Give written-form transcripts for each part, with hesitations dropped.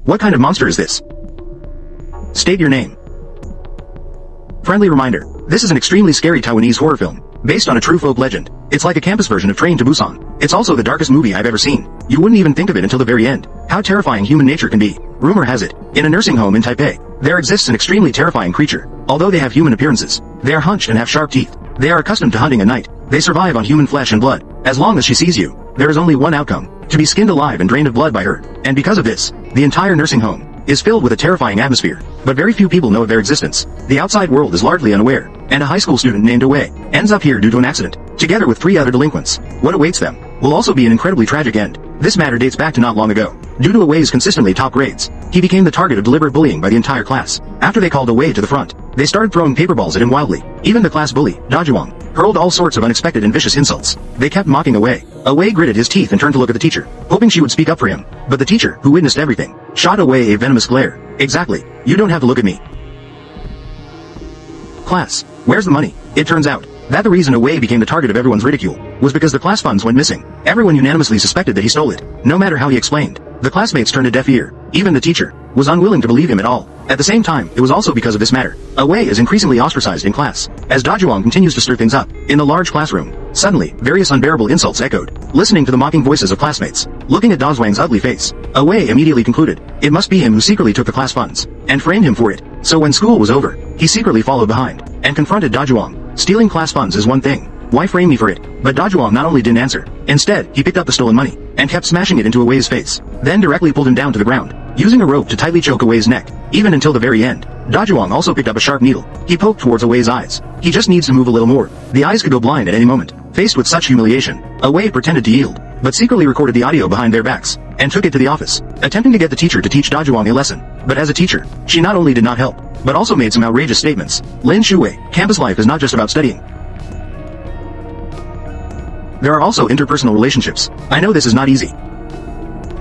What kind of monster is this? State your name. Friendly reminder, this is an extremely scary Taiwanese horror film, based on a true folk legend. It's like a campus version of Train to Busan. It's also the darkest movie I've ever seen. You wouldn't even think of it until the very end. How terrifying human nature can be. Rumor has it, in a nursing home in Taipei, there exists an extremely terrifying creature. Although they have human appearances, they are hunched and have sharp teeth. They are accustomed to hunting at night. They survive on human flesh and blood. As long as she sees you, there is only one outcome: to be skinned alive and drained of blood by her. And because of this, the entire nursing home is filled with a terrifying atmosphere. But very few people know of their existence. The outside world is largely unaware, and a high school student named Awei ends up here due to an accident, together with 3 other delinquents. What awaits them will also be an incredibly tragic end. This matter dates back to not long ago. Due to Awei's consistently top grades, he became the target of deliberate bullying by the entire class. After they called Awei to the front, they started throwing paper balls at him wildly. Even the class bully, Dazhuang, hurled all sorts of unexpected and vicious insults. They kept mocking Awei. Awei gritted his teeth and turned to look at the teacher, hoping she would speak up for him. But the teacher, who witnessed everything, shot Awei a venomous glare. Exactly. You don't have to look at me. Class, where's the money? It turns out that the reason Awei became the target of everyone's ridicule was because the class funds went missing. Everyone unanimously suspected that he stole it. No matter how he explained, the classmates turned a deaf ear. Even the teacher was unwilling to believe him at all. At the same time, it was also because of this matter Awei is increasingly ostracized in class. As Dazhuang continues to stir things up in the large classroom, suddenly, various unbearable insults echoed. Listening to the mocking voices of classmates, looking at Dazhuang's ugly face, Awei immediately concluded it must be him who secretly took the class funds and framed him for it. So when school was over, he secretly followed behind and confronted Dazhuang. Stealing class funds is one thing. Why frame me for it? But Dazhuang not only didn't answer. Instead, he picked up the stolen money and kept smashing it into Awei's face, then directly pulled him down to the ground, using a rope to tightly choke Awei's neck, even until the very end. Dazhuang also picked up a sharp needle. He poked towards Awei's eyes. He just needs to move a little more. The eyes could go blind at any moment. Faced with such humiliation, Awei pretended to yield, but secretly recorded the audio behind their backs and took it to the office, attempting to get the teacher to teach Dazhuang a lesson. But as a teacher, she not only did not help, but also made some outrageous statements. Lin Shuwei, campus life is not just about studying. There are also interpersonal relationships. I know this is not easy.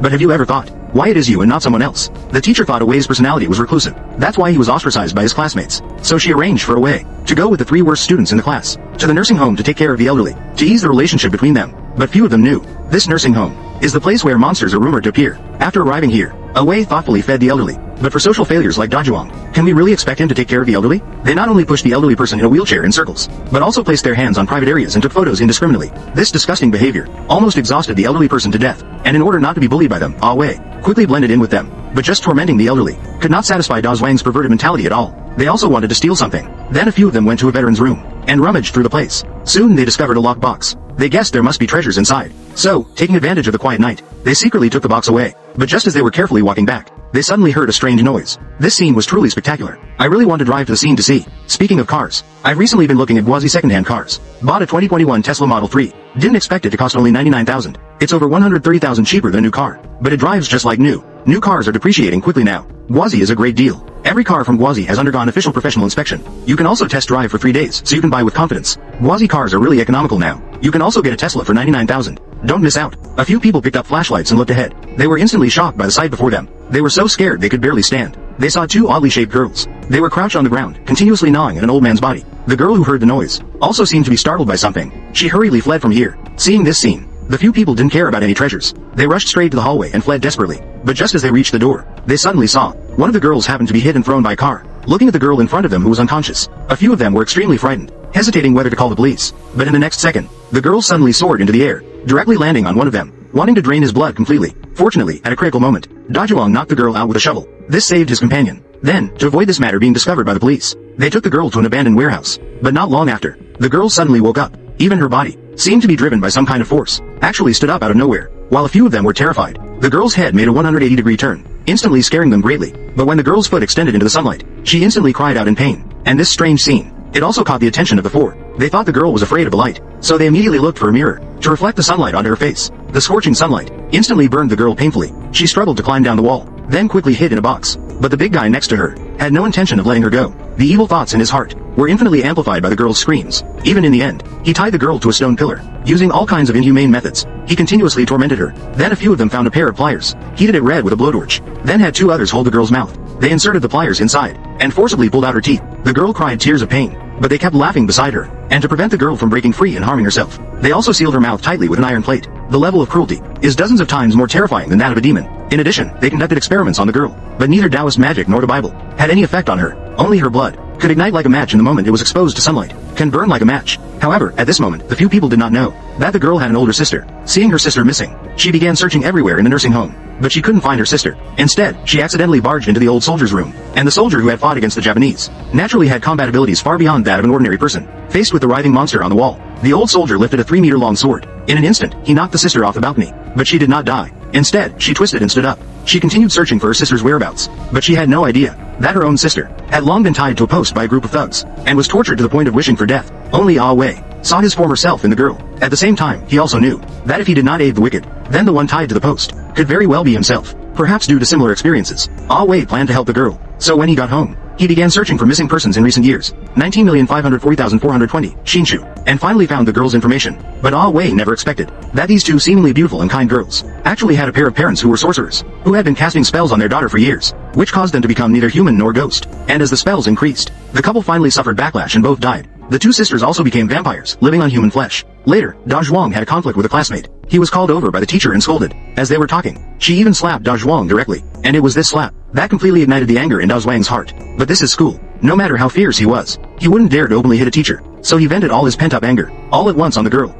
But have you ever thought why it is you and not someone else? The teacher thought Awei's personality was reclusive. That's why he was ostracized by his classmates. So she arranged for Awei to go with the 3 worst students in the class to the nursing home to take care of the elderly, to ease the relationship between them. But few of them knew this nursing home is the place where monsters are rumored to appear. After arriving here, Awei thoughtfully fed the elderly. But for social failures like Dazhuang, can we really expect him to take care of the elderly? They not only pushed the elderly person in a wheelchair in circles, but also placed their hands on private areas and took photos indiscriminately. This disgusting behavior almost exhausted the elderly person to death, and in order not to be bullied by them, Awei quickly blended in with them. But just tormenting the elderly could not satisfy Dazhuang's perverted mentality at all. They also wanted to steal something. Then a few of them went to a veteran's room and rummaged through the place. Soon they discovered a locked box. They guessed there must be treasures inside. So, taking advantage of the quiet night, they secretly took the box away. But just as they were carefully walking back, they suddenly heard a strange noise. This scene was truly spectacular. I really want to drive to the scene to see. Speaking of cars, I've recently been looking at Guazi secondhand cars. Bought a 2021 Tesla Model 3. Didn't expect it to cost only $99,000. It's over $130,000 cheaper than a new car. But it drives just like new. New cars are depreciating quickly now. Guazi is a great deal. Every car from Guazi has undergone official professional inspection. You can also test drive for 3 days, so you can buy with confidence. Guazi cars are really economical now. You can also get a Tesla for $99,000. Don't miss out. A few people picked up flashlights and looked ahead. They were instantly shocked by the sight before them. They were so scared they could barely stand. They saw 2 oddly shaped girls. They were crouched on the ground, continuously gnawing at an old man's body. The girl who heard the noise also seemed to be startled by something. She hurriedly fled from here. Seeing this scene, the few people didn't care about any treasures. They rushed straight to the hallway and fled desperately. But just as they reached the door, they suddenly saw one of the girls happened to be hit and thrown by a car. Looking at the girl in front of them who was unconscious, a few of them were extremely frightened, hesitating whether to call the police. But in the next second, the girl suddenly soared into the air, directly landing on one of them, wanting to drain his blood completely. Fortunately, at a critical moment, Dazhuang knocked the girl out with a shovel. This saved his companion. Then, to avoid this matter being discovered by the police, they took the girl to an abandoned warehouse. But not long after, the girl suddenly woke up. Even her body seemed to be driven by some kind of force, actually stood up out of nowhere. While a few of them were terrified, the girl's head made a 180-degree turn, instantly scaring them greatly. But when the girl's foot extended into the sunlight, she instantly cried out in pain. And this strange scene, it also caught the attention of the 4. They thought the girl was afraid of the light, so they immediately looked for a mirror to reflect the sunlight onto her face. The scorching sunlight instantly burned the girl painfully. She struggled to climb down the wall, then quickly hid in a box. But the big guy next to her had no intention of letting her go. The evil thoughts in his heart were infinitely amplified by the girl's screams. Even in the end, he tied the girl to a stone pillar. Using all kinds of inhumane methods, he continuously tormented her. Then a few of them found a pair of pliers, heated it red with a blowtorch, then had 2 others hold the girl's mouth. They inserted the pliers inside and forcibly pulled out her teeth. The girl cried tears of pain, but they kept laughing beside her. And to prevent the girl from breaking free and harming herself, they also sealed her mouth tightly with an iron plate. The level of cruelty is dozens of times more terrifying than that of a demon. In addition, they conducted experiments on the girl, but neither Taoist magic nor the Bible had any effect on her. Only her blood could ignite like a match in the moment it was exposed to sunlight, can burn like a match. However, at this moment, the few people did not know that the girl had an older sister. Seeing her sister missing, she began searching everywhere in the nursing home, but she couldn't find her sister. Instead, she accidentally barged into the old soldier's room, and the soldier who had fought against the Japanese naturally had combat abilities far beyond that of an ordinary person. Faced with the writhing monster on the wall, the old soldier lifted a 3-meter-long sword. In an instant, he knocked the sister off the balcony, but she did not die. Instead, she twisted and stood up. She continued searching for her sister's whereabouts, but she had no idea that her own sister had long been tied to a post by a group of thugs, and was tortured to the point of wishing for death. Only Awei saw his former self in the girl. At the same time, he also knew that if he did not aid the wicked, then the one tied to the post could very well be himself. Perhaps due to similar experiences, Awei planned to help the girl. So when he got home, he began searching for missing persons in recent years, 19,540,420, Shinshu, and finally found the girl's information. But Awei never expected that these two seemingly beautiful and kind girls actually had a pair of parents who were sorcerers, who had been casting spells on their daughter for years, which caused them to become neither human nor ghost. And as the spells increased, the couple finally suffered backlash and both died. The two sisters also became vampires, living on human flesh. Later, Dazhuang had a conflict with a classmate. He was called over by the teacher and scolded. As they were talking, she even slapped Dazhuang directly, and it was this slap that completely ignited the anger in Dazhuang's heart. But this is school. No matter how fierce he was, he wouldn't dare to openly hit a teacher, so he vented all his pent-up anger, all at once on the girl.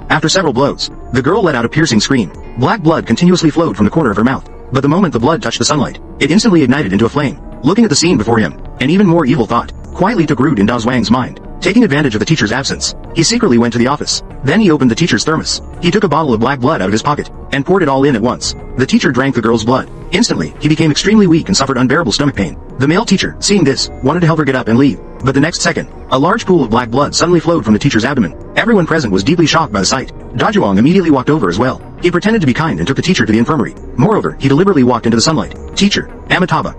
After several blows, the girl let out a piercing scream. Black blood continuously flowed from the corner of her mouth, but the moment the blood touched the sunlight, it instantly ignited into a flame. Looking at the scene before him, an even more evil thought quietly took root in Dazhuang's mind. Taking advantage of the teacher's absence, he secretly went to the office. Then he opened the teacher's thermos. He took a bottle of black blood out of his pocket, and poured it all in at once. The teacher drank the girl's blood. Instantly, he became extremely weak and suffered unbearable stomach pain. The male teacher, seeing this, wanted to help her get up and leave, but the next second, a large pool of black blood suddenly flowed from the teacher's abdomen. Everyone present was deeply shocked by the sight. Dazhuang immediately walked over as well. He pretended to be kind and took the teacher to the infirmary. Moreover, he deliberately walked into the sunlight. "Teacher, Amitabha.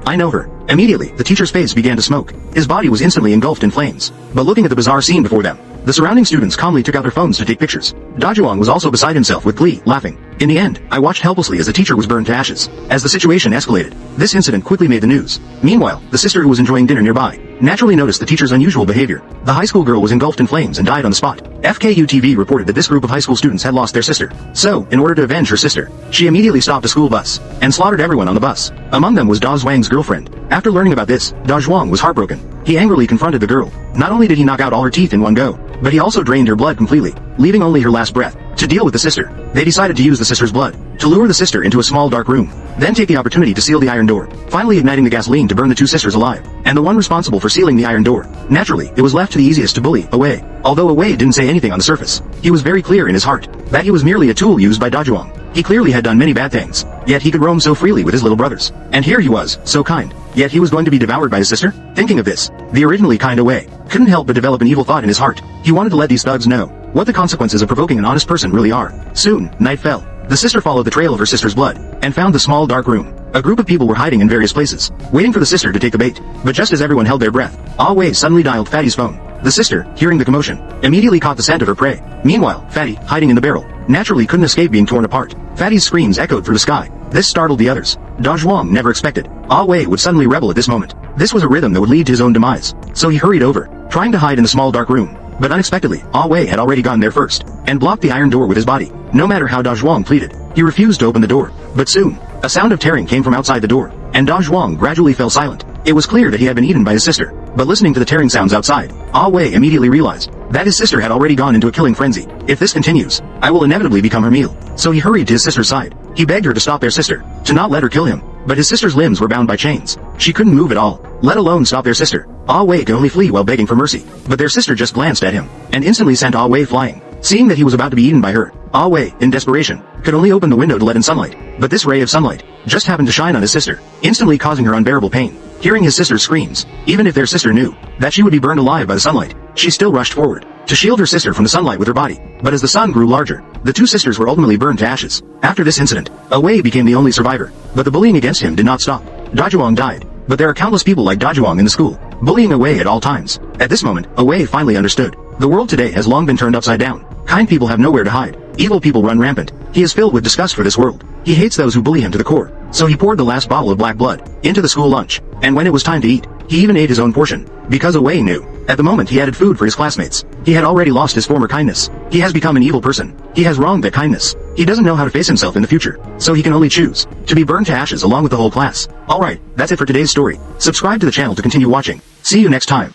I know her." Immediately, the teacher's face began to smoke. His body was instantly engulfed in flames. But looking at the bizarre scene before them, the surrounding students calmly took out their phones to take pictures. Dazhuang was also beside himself with glee, laughing. In the end, I watched helplessly as the teacher was burned to ashes. As the situation escalated, this incident quickly made the news. Meanwhile, the sister who was enjoying dinner nearby naturally noticed the teacher's unusual behavior. The high school girl was engulfed in flames and died on the spot. FKU-TV reported that this group of high school students had lost their sister. So, in order to avenge her sister, she immediately stopped a school bus and slaughtered everyone on the bus. Among them was Dazhuang's girlfriend. After learning about this, Dazhuang was heartbroken. He angrily confronted the girl. Not only did he knock out all her teeth in one go, but he also drained her blood completely, leaving only her last breath. To deal with the sister, they decided to use the sister's blood to lure the sister into a small dark room, then take the opportunity to seal the iron door, finally igniting the gasoline to burn the two sisters alive, and the one responsible for sealing the iron door. Naturally, it was left to the easiest to bully, Awei. Although Awei didn't say anything on the surface, he was very clear in his heart that he was merely a tool used by Dazhuang. He clearly had done many bad things, yet he could roam so freely with his little brothers. And here he was, so kind, yet he was going to be devoured by his sister? Thinking of this, the originally kind Awei couldn't help but develop an evil thought in his heart. He wanted to let these thugs know what the consequences of provoking an honest person really are. Soon, night fell. The sister followed the trail of her sister's blood, and found the small dark room. A group of people were hiding in various places, waiting for the sister to take the bait. But just as everyone held their breath, Awei suddenly dialed Fatty's phone. The sister, hearing the commotion, immediately caught the scent of her prey. Meanwhile, Fatty, hiding in the barrel, naturally couldn't escape being torn apart. Fatty's screams echoed through the sky. This startled the others. Dazhuang never expected Awei would suddenly rebel at this moment. This was a rhythm that would lead to his own demise. So he hurried over, trying to hide in the small dark room. But unexpectedly, Awei had already gone there first, and blocked the iron door with his body. No matter how Dazhuang pleaded, he refused to open the door. But soon, a sound of tearing came from outside the door, and Dazhuang gradually fell silent. It was clear that he had been eaten by his sister, but listening to the tearing sounds outside, Awei immediately realized that his sister had already gone into a killing frenzy. If this continues, I will inevitably become her meal. So he hurried to his sister's side. He begged her to stop their sister, to not let her kill him. But his sister's limbs were bound by chains. She couldn't move at all, let alone stop their sister. Awei could only flee while begging for mercy. But their sister just glanced at him, and instantly sent Awei flying. Seeing that he was about to be eaten by her, Awei, in desperation, could only open the window to let in sunlight. But this ray of sunlight just happened to shine on his sister, instantly causing her unbearable pain. Hearing his sister's screams, even if their sister knew that she would be burned alive by the sunlight, she still rushed forward to shield her sister from the sunlight with her body. But as the sun grew larger, the two sisters were ultimately burned to ashes. After this incident, Awei became the only survivor, but the bullying against him did not stop. Dazhuang died, but there are countless people like Dazhuang in the school, bullying Awei at all times. At this moment, Awei finally understood. The world today has long been turned upside down. Kind people have nowhere to hide. Evil people run rampant. He is filled with disgust for this world. He hates those who bully him to the core. So he poured the last bottle of black blood into the school lunch, and when it was time to eat, he even ate his own portion. Because Awei knew, at the moment he added food for his classmates. He had already lost his former kindness. He has become an evil person. He has wronged that kindness. He doesn't know how to face himself in the future, so he can only choose to be burned to ashes along with the whole class. Alright, that's it for today's story. Subscribe to the channel to continue watching. See you next time.